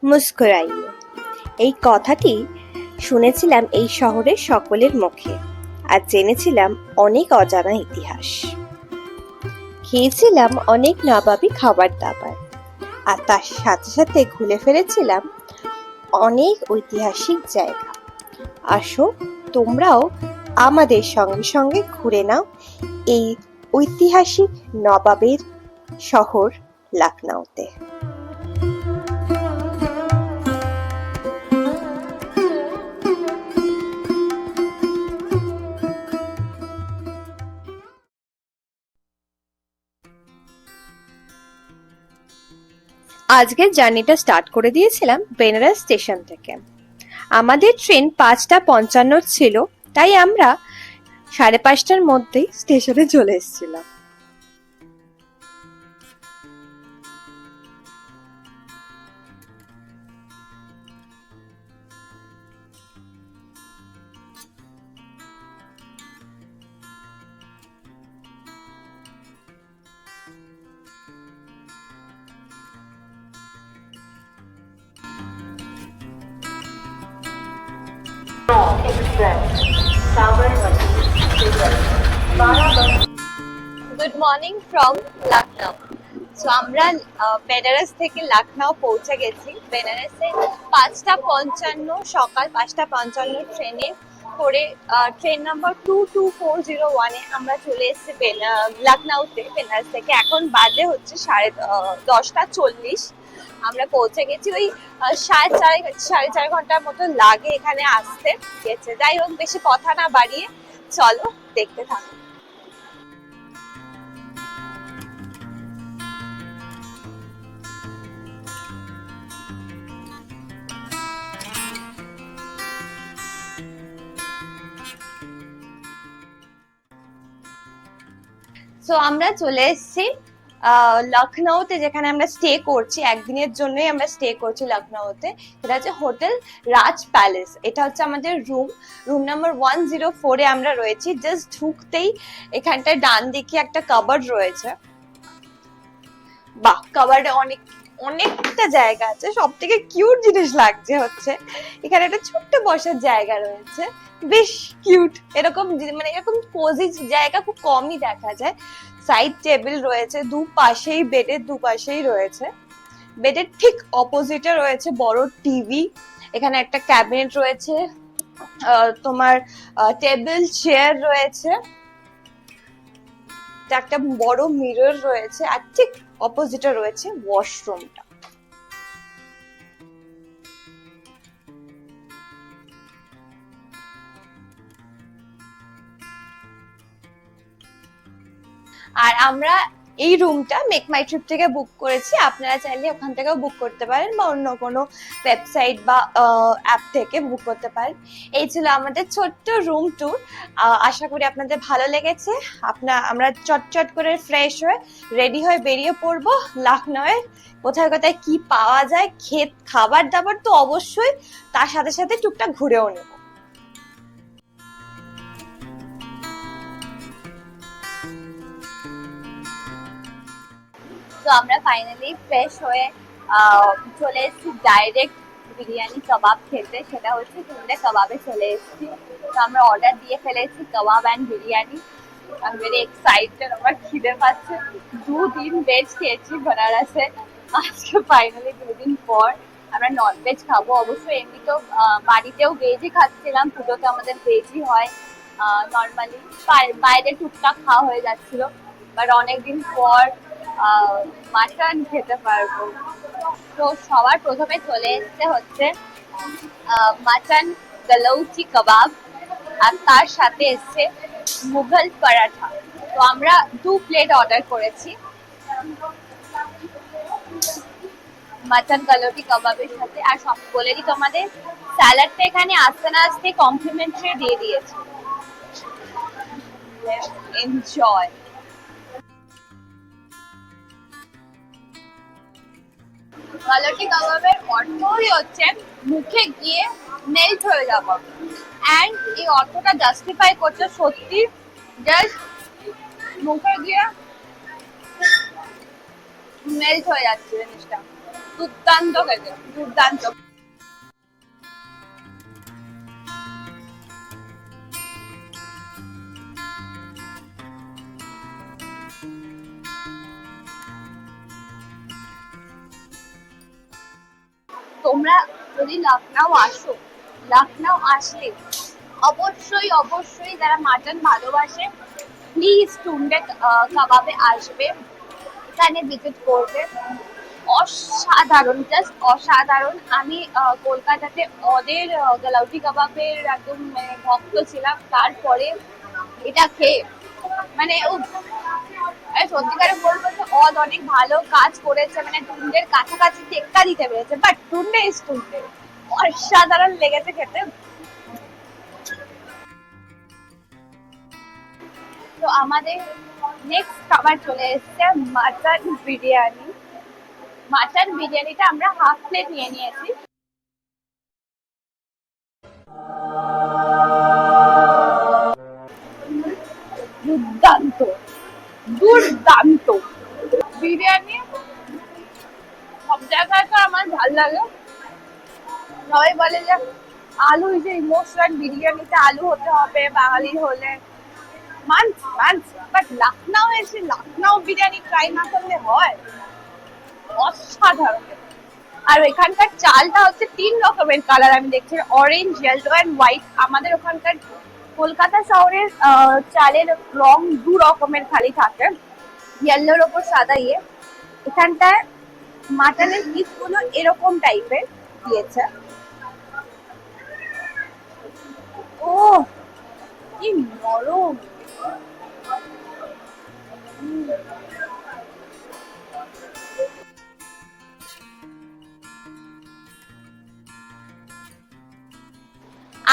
মুস্কুরাইয়ে। এই কথাটি শুনেছিলাম এই শহরের সকলের মুখে, আর জেনেছিলাম অনেক অজানা ইতিহাস। খেয়েছিলাম অনেক নবাবী খাবার দাবার, আর তার সাথে সাথে ঘুরে ফেলেছিলাম অনেক ঐতিহাসিক জায়গা। আসো, তোমরাও আমাদের সঙ্গে সঙ্গে ঘুরে নাও এই ঐতিহাসিক নবাবের শহর লখনউতে। আজকের জার্নিটা স্টার্ট করে দিয়েছিলাম বেনারস স্টেশন থেকে। আমাদের ট্রেন 5:55 ছিল, তাই আমরা 5:30টার মধ্যেই স্টেশনে চলে এসেছিলাম। Good morning from Lucknow. So আমরা বেনারস থেকে লখনউ পৌঁছে গেছি। বেনারসে 5:55 সকাল 5:55 ট্রেনে করে ট্রেন নাম্বার 22401-এ আমরা চলে এসেছি লখনউতে বেনারস থেকে। এখন বাজে হচ্ছে 10:40। আমরা পৌঁছে গেছি। ওই 4.5 ঘন্টার মতো লাগে এখানে আসতে গেছে। যাই হোক, বেশি কথা না বাড়িয়ে চলো দেখতে থাকো। সো আমরা চলে এসেছি লখনউতে, যেখানে আমরা স্টে করছি। একদিনের জন্যই আমরা স্টে করছি লখনউতে। এটা হচ্ছে হোটেল রাজ প্যালেস। এটা হচ্ছে আমাদের রুম নাম্বার 104-এ আমরা রয়েছি। জাস্ট ঢুকতেই এখানটায় ডান দিকে একটা কাবার্ড রয়েছে। বাহ, কাবার্ডে অনেকটা জায়গা আছে। সব থেকে কিউট জিনিস লাগছে হচ্ছে এখানে একটা ছোট্ট বসার জায়গা রয়েছে, বেশ কিউট। এরকম এরকম কোজি জায়গা খুব কমই দেখা যায়। সাইড টেবিল রয়েছে দুপাশেই, বেডের দুপাশেই রয়েছে। বেডের ঠিক অপোজিটে রয়েছে বড় টিভি। এখানে একটা ক্যাবিনেট রয়েছে, তোমার টেবিল চেয়ার রয়েছে, একটা বড় মিরর রয়েছে, আর ঠিক অপোজিটে রয়েছে ওয়াশরুমটা। আর আমরা এই রুমটা মেক মাই ট্রিপ থেকে বুক করেছি। আপনারা চাইলে ওখান থেকেও বুক করতে পারেন, বা অন্য কোনো ওয়েবসাইট বা অ্যাপ থেকে বুক করতে পারেন। এই ছিল আমাদের ছোট্ট রুম ট্যুর। আশা করি আপনাদের ভালো লেগেছে। আমরা চটচট করে ফ্রেশ হয়ে রেডি হয়ে বেরিয়ে পড়বো লখনউয়ে। কোথায় কোথায় কি পাওয়া যায়, খাবার দাবার তো অবশ্যই, তার সাথে সাথে টুকটাক ঘুরেও নেব। তো আমরা ফাইনালি ফ্রেশ হয়ে চলে এসেছি ডাইরেক্ট বিরিয়ানি কাবাব খেতে। সেটা হচ্ছে টুন্ডে কাবাবে চলে এসেছি। তো আমরা অর্ডার দিয়ে ফেলেছি কাবাব অ্যান্ড বিরিয়ানি। আমি ভেরি এক্সাইটেড। আমার খিদে পাচ্ছে। 2 দিন ভেজ খেয়েছি বেনারসে, আজকে ফাইনালি 2 দিন পর আমরা ননভেজ খাবো। অবশ্যই এমনি তো বাড়িতেও ভেজই খাচ্ছিলাম, পুজোতে আমাদের ভেজই হয় নর্মালি। বাইরে টুকটাক খাওয়া হয়ে যাচ্ছিল, বাট অনেকদিন পর মাটন খেতে পারবো। তো সবার প্রথমে চলে এসছে হচ্ছে মাটন গালৌচি কাবাব, আর তার সাথে এসছে মুঘল পরাঠা। তো আমরা 2 প্লেট অর্ডার করেছি মাটন গালৌটি কাবাবের সাথে। আর সব বলে দিই তোমাদের, স্যালাডটা এখানে আসতে না আসতে কমপ্লিমেন্টারি দিয়ে দিয়েছে। এনজয়। গালৌটি কাবাবের অর্থই হচ্ছে মুখে গিয়ে মেল্ট হয়ে যাওয়া, অ্যান্ড এই অর্থটা জাস্টিফাই করছে সত্যি। জাস্ট মুখে গিয়ে মেল্ট হয়ে যাচ্ছে জিনিসটা। দুর্দান্ত খেতে, দুর্দান্ত। তোমরা যদি লখনউ আসো, লখনউ আসলে অবশ্যই অবশ্যই যারা মাটন ভালোবাসে প্লিজ টুন্ডে কাবাবে আসবে, এখানে ভিজিট করবে। অসাধারণ, জাস্ট অসাধারণ। আমি কলকাতাতে ওদের গালাউটি কাবাবের একদম মানে ভক্ত ছিলাম, তারপরে এটা খেয়ে মানে সত্যিকারে বলবো যে অদ অনেক ভালো কাজ করেছে, মানে টুন্ডের কাছাকাছি টেক্কা দিতে পেরেছে, বাট টুন্ডে ইজ টুন্ডে, অসাধারণ লেগেছে খেতে। তো আমাদের নেক্সট খাবার চলে এসেছে মাটন বিরিয়ানি। মাটন বিরিয়ানিটা আমরা হাফ প্লেট নিয়ে নিয়েছি। দুর্দান্ত, দুর্দান্ত বিরিয়ানি। সব জায়গায় তো আমার ভালো লাগে, সবাই বলে যে আলু যে ইমোশন, বিরিয়ানিতে আলু হতে হবে বাঙালি হলে, মানছি মানছি, বাট লখনউ এসে লখনউ বিরিয়ানি ট্রাই না করলে হয়? অসাধারণ। আর এখানকার চালটা হচ্ছে 3 রকমের কালার আমি দেখছি, অরেঞ্জ, ইয়েলো এন্ড হোয়াইট। আমাদের ওখানকার কলকাতা শহরের চালের রং 2 রকমের খালি থাকে, ইয়েলোর ওপর সাদা ইয়ে। এখানটায় মাটনের পিস গুলো এরকম টাইপের দিয়েছে। ও কি নরম।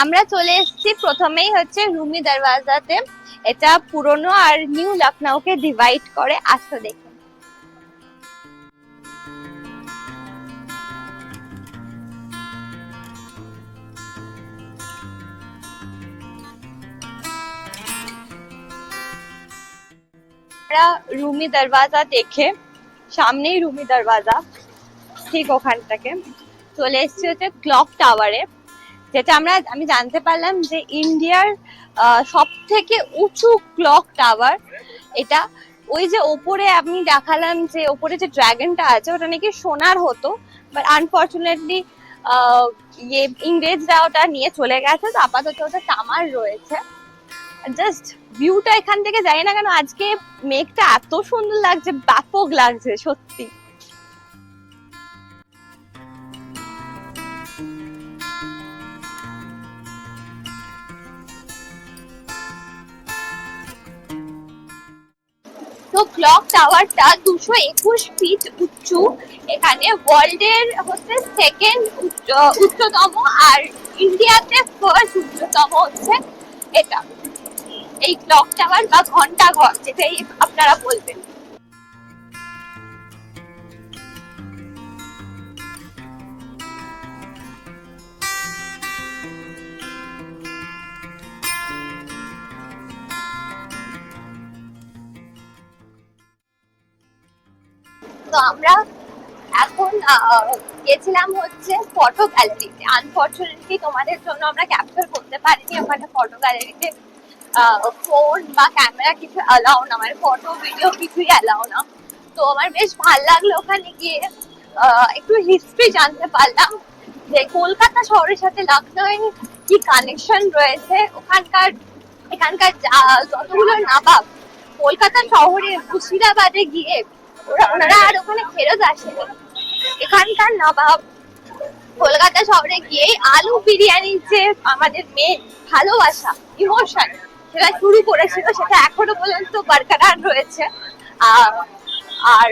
আমরা চলে এসেছি প্রথমেই হচ্ছে রুমি দরওয়াজাতে। এটা পুরনো আর নিউ লখনউকে ডিভাইড করে। আসো দেখি। আমরা রুমি দরওয়াজা দেখে, সামনেই রুমি দরওয়াজা, ঠিক ওখানটাকে চলে এসেছি হচ্ছে ক্লক টাওয়ারে, যেটা আমি জানতে পারলাম যে ইন্ডিয়ার সব থেকে উঁচু ক্লক টাওয়ার এটা। ওই যে ওপরে আমি দেখালাম যে ওপরে যে ড্রাগনটা আছে ওটা নাকি সোনার হতো, বাট আনফরচুনেটলি ইংরেজরা ওটা নিয়ে চলে গেছে, তো আপাতত ওটা তামার রয়েছে। জাস্ট ভিউটা এখান থেকে, জানি না কেন আজকে মেঘটা এত সুন্দর লাগছে, ব্যাপক লাগছে সত্যি। তো ক্লক টাওয়ারটা 221 ফিট উঁচু। এখানে ওয়ার্ল্ড এর হচ্ছে সেকেন্ড উচ্চতম, আর ইন্ডিয়াতে ফার্স্ট উচ্চতম হচ্ছে এটা, এই ক্লক টাওয়ার বা ঘন্টা ঘর যেটাই আপনারা বলবেন। তো আমরা এখন গেছিলাম হচ্ছে ফটো গ্যালারিতে। আনফরচুনেটলি তোমাদের জন্য আমরা ক্যাপচার করতে পারিনি ওখানে। ফটো গ্যালারিতে ফোন বা ক্যামেরা কিছু অ্যালাউ না, মানে ফটো ভিডিও কিছুই অ্যালাউ না। তো আমার বেশ ভালো লাগলো ওখানে গিয়ে, একটু হিস্ট্রি জানতে পারলাম যে কলকাতা শহরের সাথে লখনউ কি কানেকশন রয়েছে। এখানকার যতগুলো নবাব কলকাতা শহরে মুর্শিদাবাদে গিয়ে ওনারা আর ওখানে ফেরত আসেনি। এখানকার নবাব কলকাতা শহরে গিয়ে আলু বিরিয়ানির যে আমাদের মেন ভালোবাসা, ইমোশন, সেটা শুরু করেছিল, সেটা এখনো পর্যন্ত বরকরার রয়েছে। আর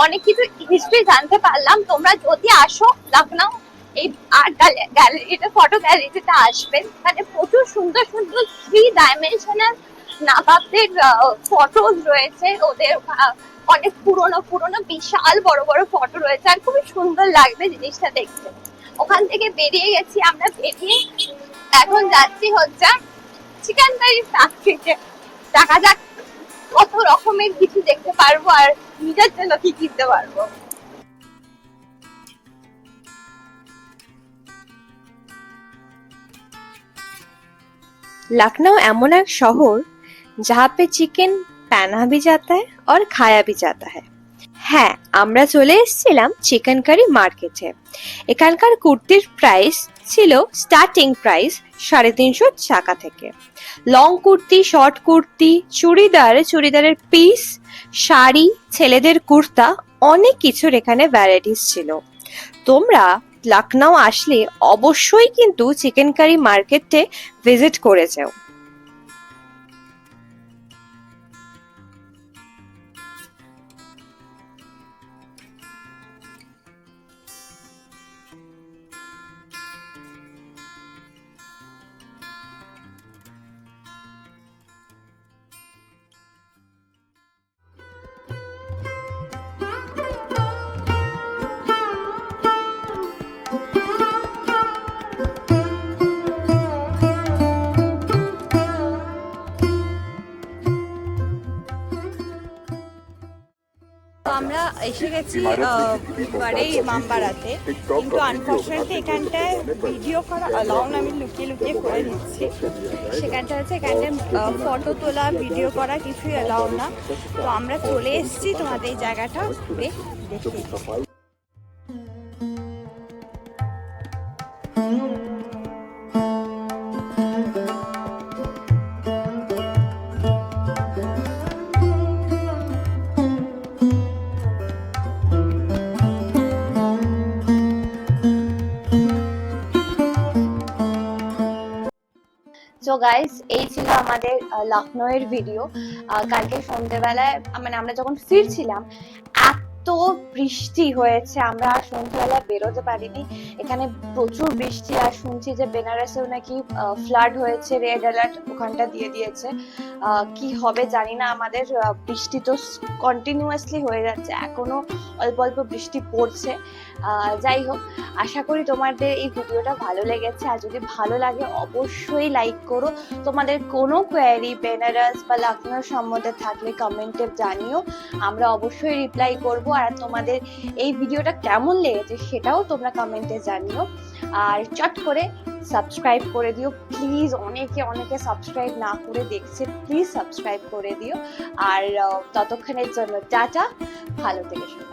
অনেক কিছু হিস্ট্রি জানতে পারলাম। তোমরা যদি আসো লখনউ, এই আর্ট গ্যালারিতে, ফটো গ্যালারিতে আসবেন। এখানে প্রচুর সুন্দর সুন্দর 3 ডাইমেনশনাল নবাবদের ফটোজ রয়েছে। ওদের অনেক পুরনো পুরনো বিশাল বড় বড় ফটো রয়েছে, আর খুবই সুন্দর লাগবে জিনিসটা দেখতে। ওখান থেকে বেরিয়ে গেছি আমরা, বেরিয়ে এখন যাচ্ছি হচ্ছে চিকেন কারি ফ্যাক্টরিতে। দেখা যাক কত রকমের কিছু দেখতে পারবো আর নিজের জন্য কি কিনতে পারবো। लखनऊ एमन एक शहर जहाँ पे चिकेन पहना भी जाता है और खाया भी जाता है। হ্যাঁ, আমরা চলে এসেছিলাম চিকেন কারি মার্কেটে। এখানকার কুর্তির প্রাইস ছিল স্টার্টিং প্রাইস 350 টাকা থেকে। লং কুর্তি, শর্ট কুর্তি, চুড়িদারের পিস, শাড়ি, ছেলেদের কুর্তা, অনেক কিছুর এখানে ভ্যারাইটিস ছিল। তোমরা লখনউ আসলে অবশ্যই কিন্তু চিকেন কারি মার্কেটে ভিজিট করে যাও। তো আমরা এসে গেছি এবারে ইমামবাড়াতে, কিন্তু আনফর্চুনেটলি এখানটায় ভিডিও করা অ্যালাউ না, আমি লুকিয়ে লুকিয়ে করে দিচ্ছি। সেখানটা হচ্ছে এখানটায় ফটো তোলা, ভিডিও করা কিছুই অ্যালাউ না। তো আমরা চলে এসেছি তোমাদের এই জায়গাটা ঘুরে দেখি। সো গাইস, এই ছিল আমাদের লখনউয়ের ভিডিও। কালকে সন্ধ্যেবেলায় মানে আমরা যখন ফিরছিলাম এত বৃষ্টি হয়েছে, আমরা সন্ধ্যেবেলা বেরোতে পারিনি। এখানে প্রচুর বৃষ্টি, আর শুনছি যে বেনারসেও নাকি ফ্লাড হয়েছে, রেড অ্যালার্ট ওখানটা দিয়ে দিয়েছে। কি হবে জানি না। আমাদের বৃষ্টি তো কন্টিনিউয়াসলি হয়ে যাচ্ছে, এখনো অল্প অল্প বৃষ্টি পড়ছে। যাই হোক, আশা করি তোমাদের এই ভিডিওটা ভালো লেগেছে। আর যদি ভালো লাগে অবশ্যই লাইক করো। তোমাদের কোনো কোয়ারি বেনারস বা লখনউ সম্বন্ধে থাকলে কমেন্টে জানিও, আমরা অবশ্যই রিপ্লাই করব। আর তোমাদের এই ভিডিওটা কেমন লেগেছে সেটাও তোমরা কমেন্টে জানিও। আর চট করে সাবস্ক্রাইব করে দিও প্লিজ। অনেকে সাবস্ক্রাইব না করে দেখছে, প্লিজ সাবস্ক্রাইব করে দিও। আর ততক্ষণের জন্য টাটা, ভালো থেকে।